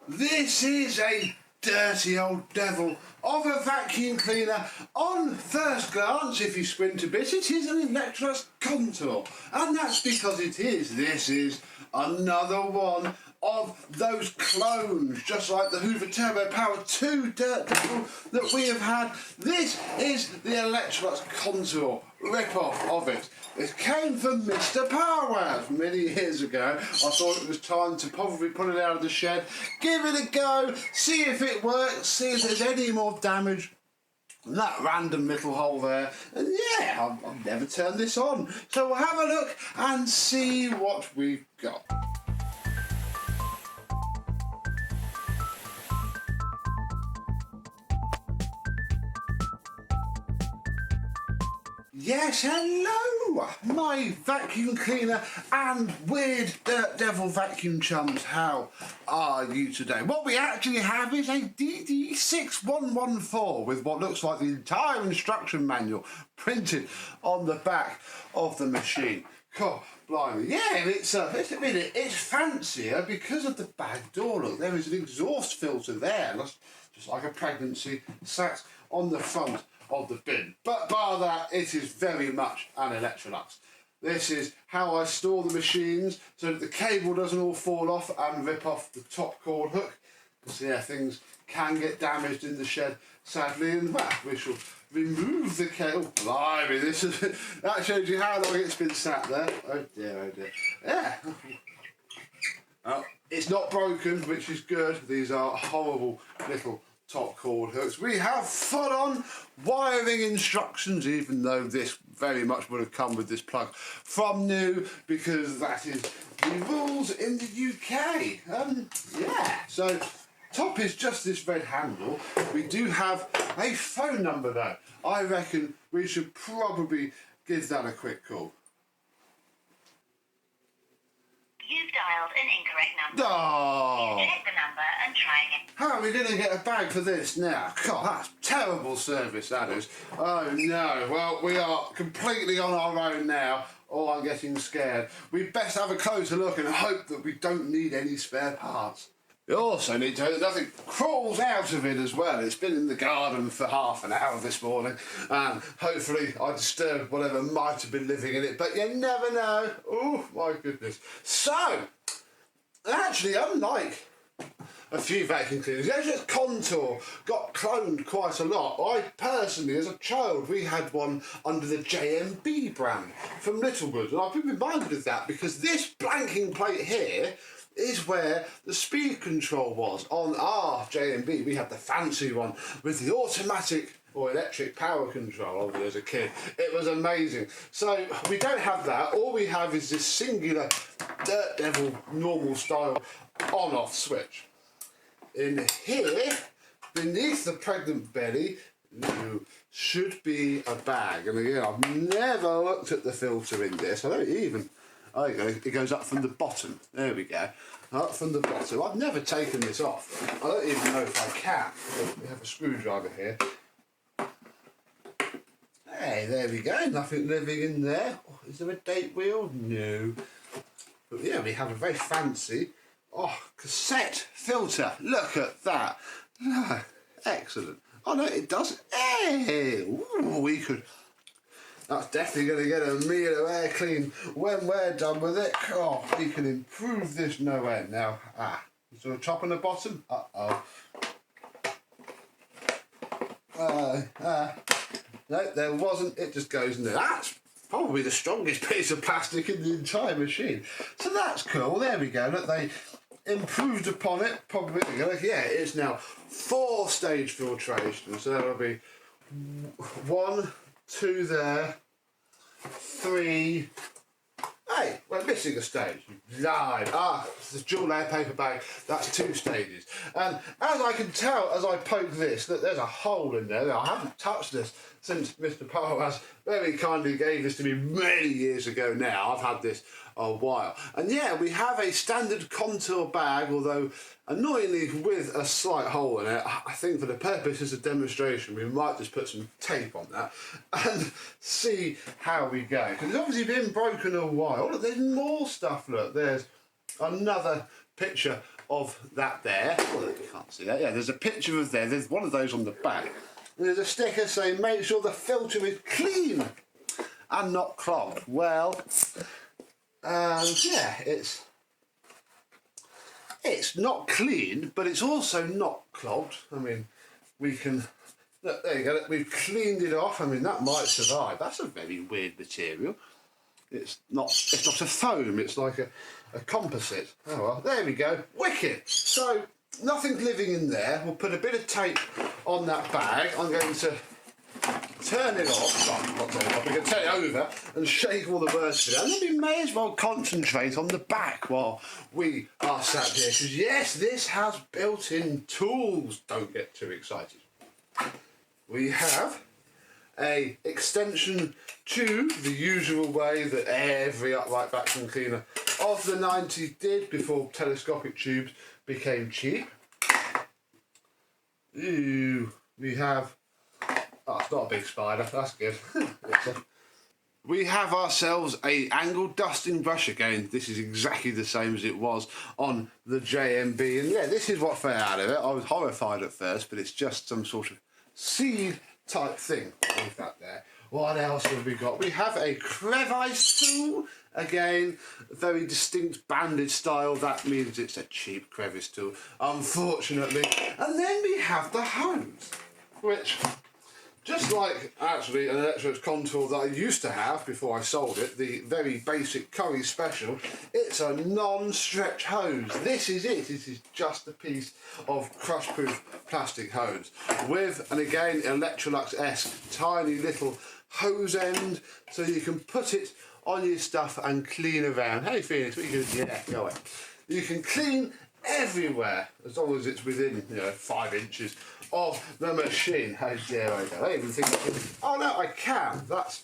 This is a dirty old devil of a vacuum cleaner. On first glance, if you squint a bit, it is an Electrolux Contour, and that's because this is another one of those clones, just like the Hoover Turbo Power 2 Dirt Devil that we have had. This is the Electrolux Contour rip-off of it. It came from Mr. Powerhouse many years ago. I thought it was time to probably put it out of the shed, give it a go, see if it works, see if there's any more damage than that random little hole there. And yeah, I've never turned this on. So we'll have a look and see what we've got. Yes, hello, my vacuum cleaner and weird Dirt Devil vacuum chums. How are you today? What we actually have is a DD6114 with what looks like the entire instruction manual printed on the back of the machine. God, blimey. Yeah, it's fancier because of the back door. Look, there is an exhaust filter there, just like a pregnancy, sat on the front of the bin. But bar that, it is very much an Electrolux. This is how I store the machines so that the cable doesn't all fall off and rip off the top cord hook. Because yeah, things can get damaged in the shed, sadly, and well, we shall remove the cable. Blimey, that shows you how long it's been sat there. Oh dear, oh dear. Yeah. Oh, it's not broken, which is good. These are horrible little top cord hooks. We have full-on wiring instructions, even though this very much would have come with this plug from new, because that is the rules in the UK. Yeah, so top is just this red handle. We do have a phone number though. I reckon we should probably give that a quick call. You've dialed an incorrect number. Oh. Please check the number and try again. How are we going to get a bag for this now? God, that's terrible service, that is. Oh no, well, we are completely on our own now. Oh, I'm getting scared. We'd best have a closer look and hope that we don't need any spare parts. You also need to know that nothing crawls out of it as well. It's been in the garden for half an hour this morning, and hopefully I disturbed whatever might have been living in it, but you never know. Oh my goodness. So, actually, unlike a few vacuum cleaners, the Electrolux Contour got cloned quite a lot. I personally, as a child, we had one under the JMB brand from Littlewood, and I've been reminded of that because this blanking plate here is where the speed control was. On our JMB, we had the fancy one with the automatic or electric power control of it as a kid. It was amazing. So we don't have that. All we have is this singular Dirt Devil normal style on-off switch. In here, beneath the pregnant belly, should be a bag. And again, I've never looked at the filter in this. I don't even... Oh, there you go. It goes up from the bottom. There we go. Up from the bottom. I've never taken this off. I don't even know if I can. We have a screwdriver here. Hey, there we go. Nothing living in there. Oh, is there a date wheel? No. But yeah, we have a very fancy cassette filter. Look at that. Oh, excellent. Oh no, it does. Hey, ooh, we could... That's definitely going to get a meal of air clean when we're done with it. Oh, we can improve this no end. Now, is there a top and a bottom? Uh-oh. No, there wasn't. It just goes in there. That's probably the strongest piece of plastic in the entire machine. So that's cool. There we go. Look, they improved upon it. Probably, yeah, it is now 4-stage filtration. So that'll be 1, 2 there, 3. Hey, we're missing a stage. Lied. It's the dual layer paper bag. That's 2 stages. And as I can tell as I poke this, that there's a hole in there. I haven't touched this since Mr. Powerhouse very kindly gave this to me many years ago now. I've had this a while. And yeah, we have a standard Contour bag, although annoyingly with a slight hole in it. I think for the purposes of demonstration, we might just put some tape on that and see how we go. Because it's obviously been broken a while. Look, there's more stuff. Look, there's another picture of that there. Well, you can't see that. Yeah, there's a picture of there. There's one of those on the back. And there's a sticker saying, make sure the filter is clean and not clogged. Well, yeah, it's not clean, but it's also not clogged. I mean, we can, look, there you go, we've cleaned it off. I mean, that might survive. That's a very weird material. It's not a foam, it's like a composite. Oh well, there we go, wicked. So, nothing's living in there. We'll put a bit of tape on that bag. I'm going to turn it off, well, not turn it off, we're going to turn it over and shake all the burrs down. And then we may as well concentrate on the back while we are sat here, because yes, this has built-in tools. Don't get too excited. We have a extension tube, the usual way that every upright vacuum cleaner of the 90s did before telescopic tubes became cheap. Ooh, we have, oh, it's not a big spider, that's good. We have ourselves a angled dusting brush again. This is exactly the same as it was on the JMB, and yeah, this is what fell out of it. I was horrified at first, but it's just some sort of seed type thing. Leave that there. What else have we got? We have a crevice tool. Again, very distinct banded style. That means it's a cheap crevice tool, unfortunately. And then we have the hose, which, just like actually an Electrolux Contour that I used to have before I sold it, the very basic Curry Special, it's a non-stretch hose. This is it. This is just a piece of crush-proof plastic hose with, and again, Electrolux-esque tiny little hose end, so you can put it on your stuff and clean around. Hey Phoenix, what are you doing? Yeah, go away. You can clean everywhere as long as it's within, 5 inches of the machine. How dare I go? I even think, oh no, I can. That's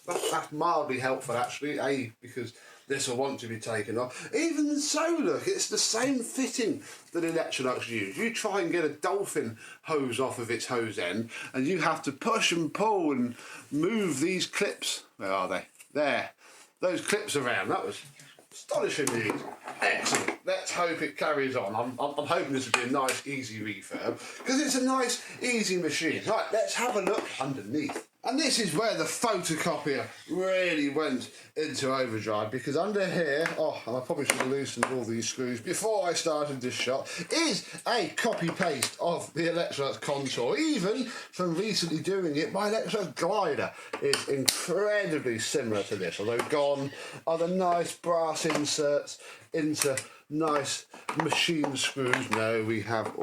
mildly helpful actually. Because this will want to be taken off. Even so, look, it's the same fitting that Electrolux use. You try and get a dolphin hose off of its hose end, and you have to push and pull and move these clips. Where are they? There. Those clips around. That was astonishingly easy. Excellent. Let's hope it carries on. I'm hoping this will be a nice, easy refurb, because it's a nice, easy machine. Right, let's have a look underneath. And this is where the photocopier really went into overdrive, because under here, oh, and I probably should have loosened all these screws before I started this shot, is a copy-paste of the Electrolux Contour. Even from recently doing it, my Electrolux Glider is incredibly similar to this, although gone are the nice brass inserts into nice machine screws. No, we have,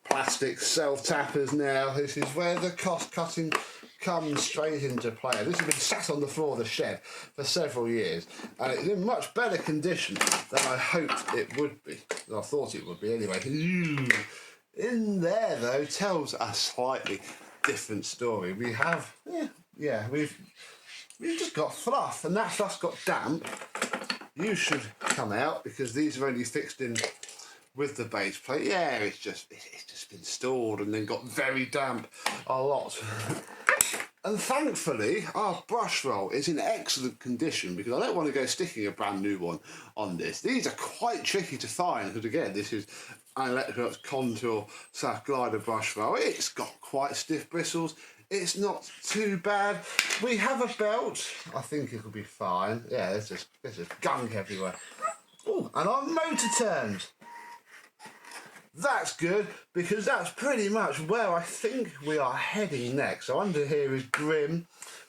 plastic self-tappers now. This is where the cost-cutting comes straight into play. This has been sat on the floor of the shed for several years, and it's in much better condition than I hoped it would be. I thought it would be anyway. In there, though, tells a slightly different story. We have, we've just got fluff, and that fluff's got damp. You should come out, because these are only fixed in with the base plate. Yeah, it's just been stored and then got very damp a lot. And thankfully, our brush roll is in excellent condition, because I don't want to go sticking a brand new one on this. These are quite tricky to find, because again, this is an Electrolux Contour / glider brush roll. It's got quite stiff bristles. It's not too bad. We have a belt. I think it'll be fine. Yeah, there's just gunk everywhere. Oh, and our motor turns. That's good, because that's pretty much where I think we are heading next. So under here is grim,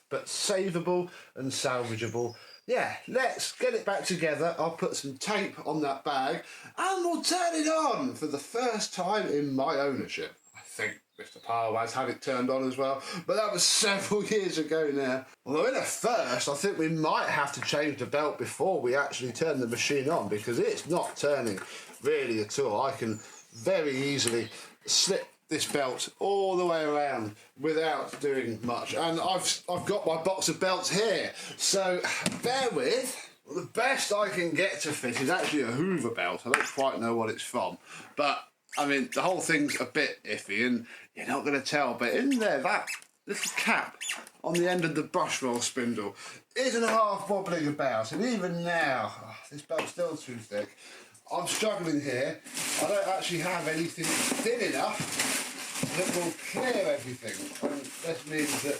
but savable and salvageable. Yeah, let's get it back together. I'll put some tape on that bag and we'll turn it on for the first time in my ownership. I think Mr. Parwaz had it turned on as well, but that was several years ago now. Although in a first, I think we might have to change the belt before we actually turn the machine on, because it's not turning really at all. I can very easily slip this belt all the way around without doing much, and I've got my box of belts here, so bear with. The best I can get to fit is actually a Hoover belt. I don't quite know what it's from, but I mean the whole thing's a bit iffy and you're not going to tell, but in there, that little cap on the end of the brush roll spindle isn't half wobbling about, and even now, this belt's still too thick. I'm struggling here. I don't actually have anything thin enough that will clear everything. And this means that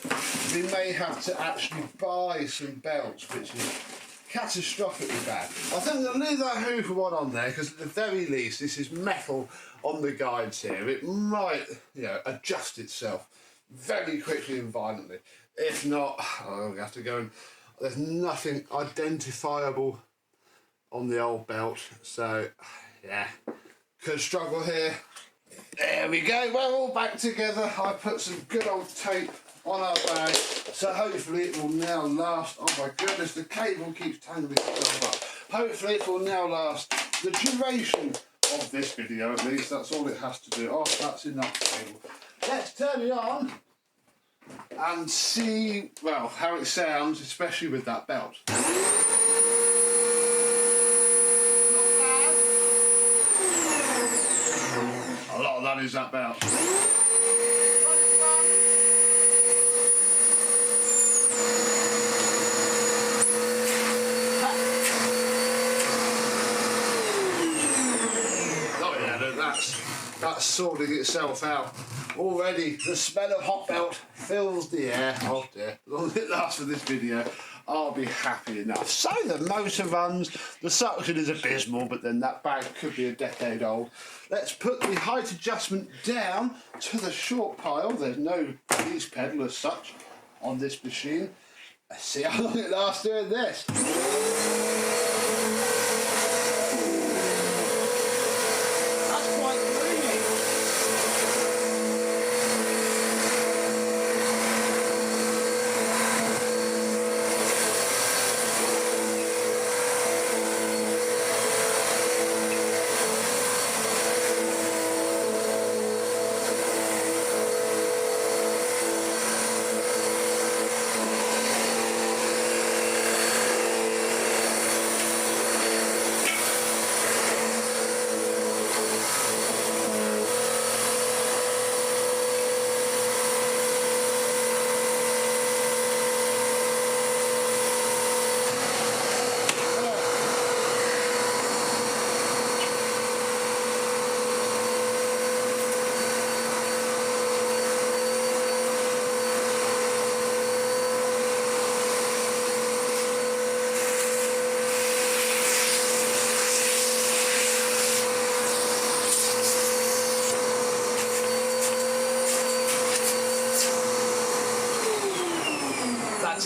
we may have to actually buy some belts, which is catastrophically bad. I think I'm going to leave that Hoover one on there because at the very least this is metal on the guides here. It might, you know, adjust itself very quickly and violently. If not, I'll have to go and... There's nothing identifiable on the old belt, so yeah, could struggle here. There we go, we're all back together. I put some good old tape on our bag, so hopefully it will now last. Oh my goodness, the cable keeps tangling itself up. Hopefully it will now last the duration of this video, at least. That's all it has to do. Oh, that's enough cable. Let's turn it on and see, well, how it sounds, especially with that belt. A lot of that is that belt. Oh yeah, look, that's sorting itself out. Already, the smell of hot belt fills the air. Oh dear, as long as it lasts for this video, I'll be happy enough. So the motor runs, the suction is abysmal, but then that bag could be a decade old. Let's put the height adjustment down to the short pile. There's no release pedal as such on this machine. Let's see how long it lasts doing this.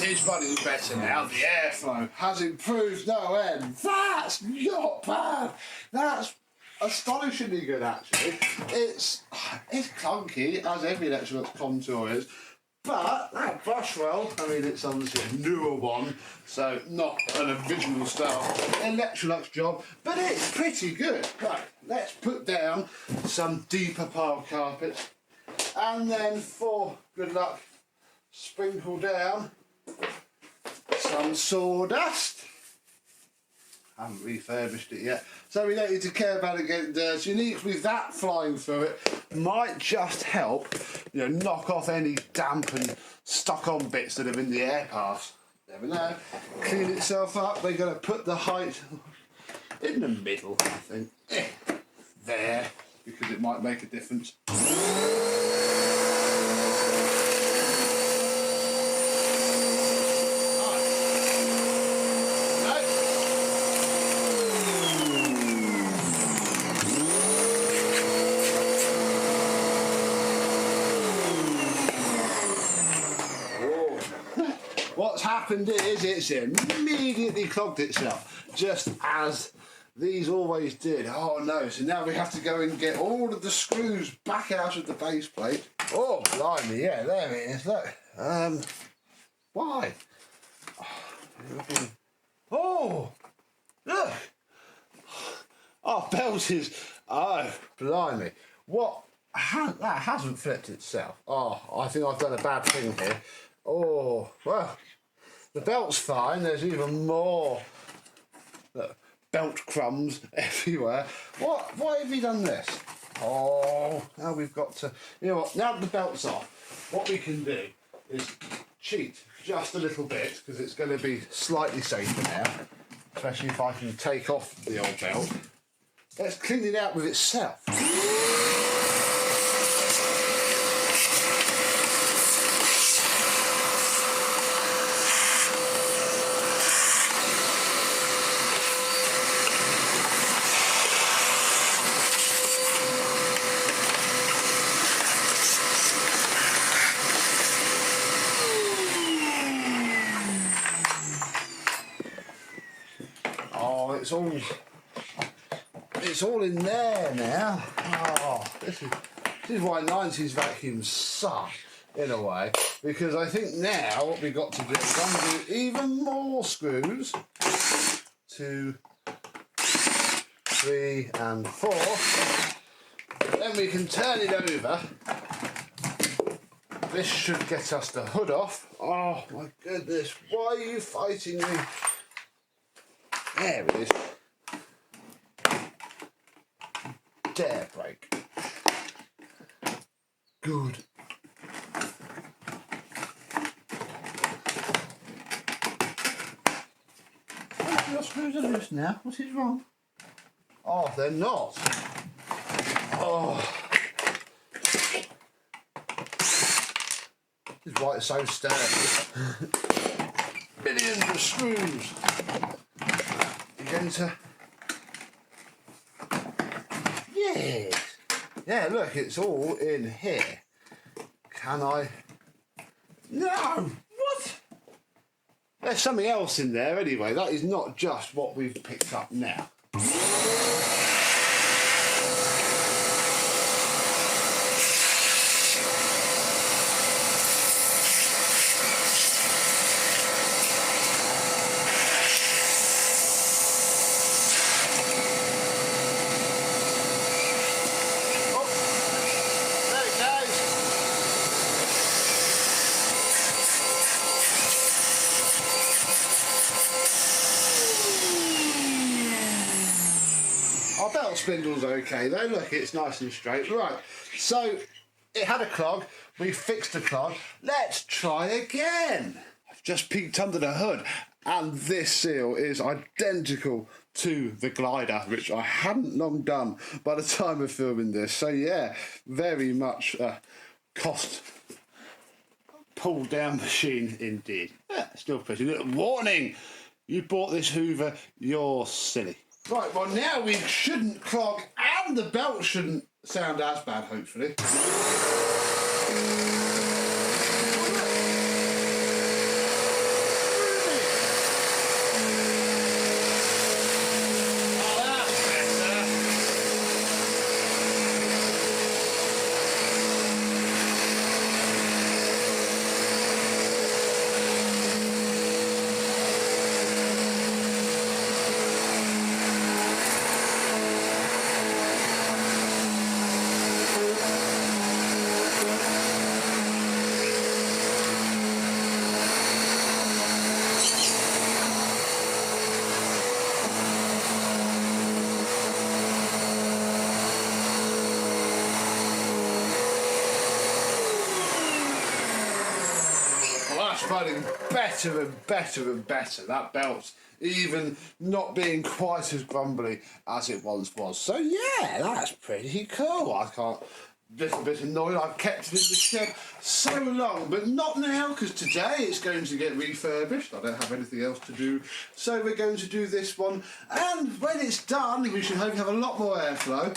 It's running better now. The airflow has improved no end. That's not bad. That's astonishingly good, actually. It's clunky, as every Electrolux Contour is, but that brush roll, I mean, it's obviously a newer one, so not an original style Electrolux job, but it's pretty good. Right, let's put down some deeper pile carpets, and then for good luck, sprinkle down some sawdust. Haven't refurbished it yet, so we don't need to care about it getting dirty. Unique with that flying through it might just help, you know, knock off any damp and stuck on bits that are in the air pass. Never know. Clean itself up. They're going to put the height in the middle, I think. There, because it might make a difference. What's happened is it's immediately clogged itself, just as these always did. Oh no, so now we have to go and get all of the screws back out of the base plate. Oh, blimey, yeah, there it is, look. Why? Oh, look. Oh, belt is, oh, blimey. What, that hasn't flipped itself. Oh, I think I've done a bad thing here. Oh, well, the belt's fine. There's even more belt crumbs everywhere. Why have you done this? Oh, now we've got to... You know what, now the belt's off, what we can do is cheat just a little bit, because it's going to be slightly safer now, especially if I can take off the old belt. let's clean it out with itself. Oh, it's all in there now. Oh, this is why 90s vacuums suck in a way, because I think now what we've got to do is undo even more screws. 2, 3 and 4. Then we can turn it over. This should get us the hood off. Oh my goodness, why are you fighting me? There it is. Dare break. Good. Oh, your screws are loose now. What is wrong? Oh, they're not. Oh. This is why it's so sturdy. Millions of screws. You're going to... Yes. Yeah, look, it's all in here. Can I... No! What? There's something else in there anyway. That is not just what we've picked up now. Our belt spindle's okay though, look, it's nice and straight. Right, so it had a clog, we fixed the clog. Let's try again. I've just peeked under the hood and this seal is identical to the glider, which I hadn't long done by the time of filming this. So yeah, very much cost pulled down machine indeed. Yeah, still pretty. Little warning, you bought this Hoover, you're silly. Right, well now we shouldn't clog and the belt shouldn't sound as bad, hopefully. Running better and better and better. That belt's even not being quite as grumbly as it once was. So yeah, that's pretty cool. I can't, just a bit annoyed. I've kept it in the shed so long, but not now, because today it's going to get refurbished. I don't have anything else to do, so we're going to do this one. And when it's done, we should hopefully have a lot more airflow.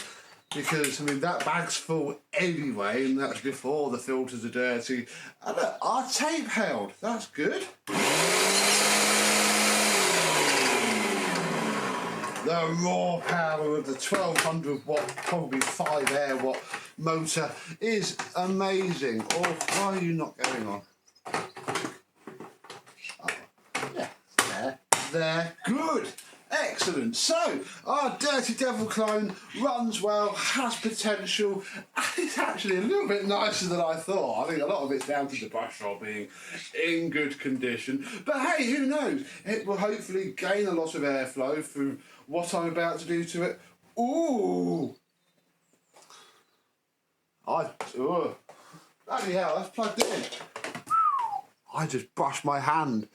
Because, I mean, that bag's full anyway, and that's before the filters are dirty. And look, our tape held. That's good. The raw power of the 1200 watt, probably 5 air watt motor is amazing. Or why are you not going on? Oh, yeah, there, good. Excellent. So, our Dirty Devil clone runs well, has potential, and it's actually a little bit nicer than I thought. I think a lot of it's down to the brush roll being in good condition. But hey, who knows? It will hopefully gain a lot of airflow through what I'm about to do to it. Ooh! Bloody hell, that's plugged in. I just brushed my hand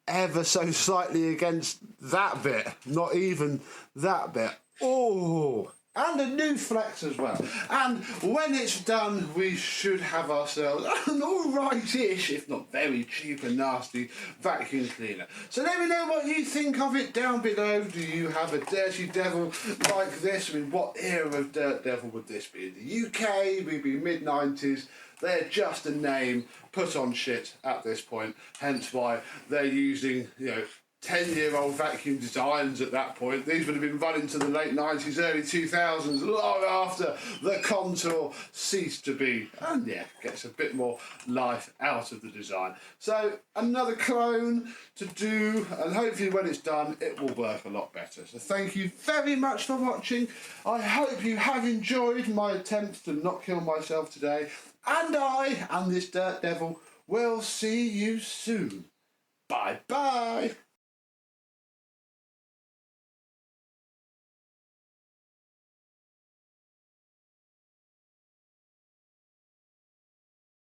ever so slightly against that bit, not even that bit. Oh, and a new flex as well. And when it's done, we should have ourselves an alright-ish, if not very cheap and nasty, vacuum cleaner. So let me know what you think of it down below. Do you have a Dirty Devil like this? I mean, what era of Dirt Devil would this be? In the UK, we'd be mid-90s. They're just a name put on shit at this point, hence why they're using, 10-year-old vacuum designs at that point. These would have been run into the late 90s, early 2000s, long after the Contour ceased to be. And yeah, gets a bit more life out of the design. So another clone to do, and hopefully when it's done, it will work a lot better. So thank you very much for watching. I hope you have enjoyed my attempt to not kill myself today. And I, and this Dirt Devil, will see you soon. Bye-bye.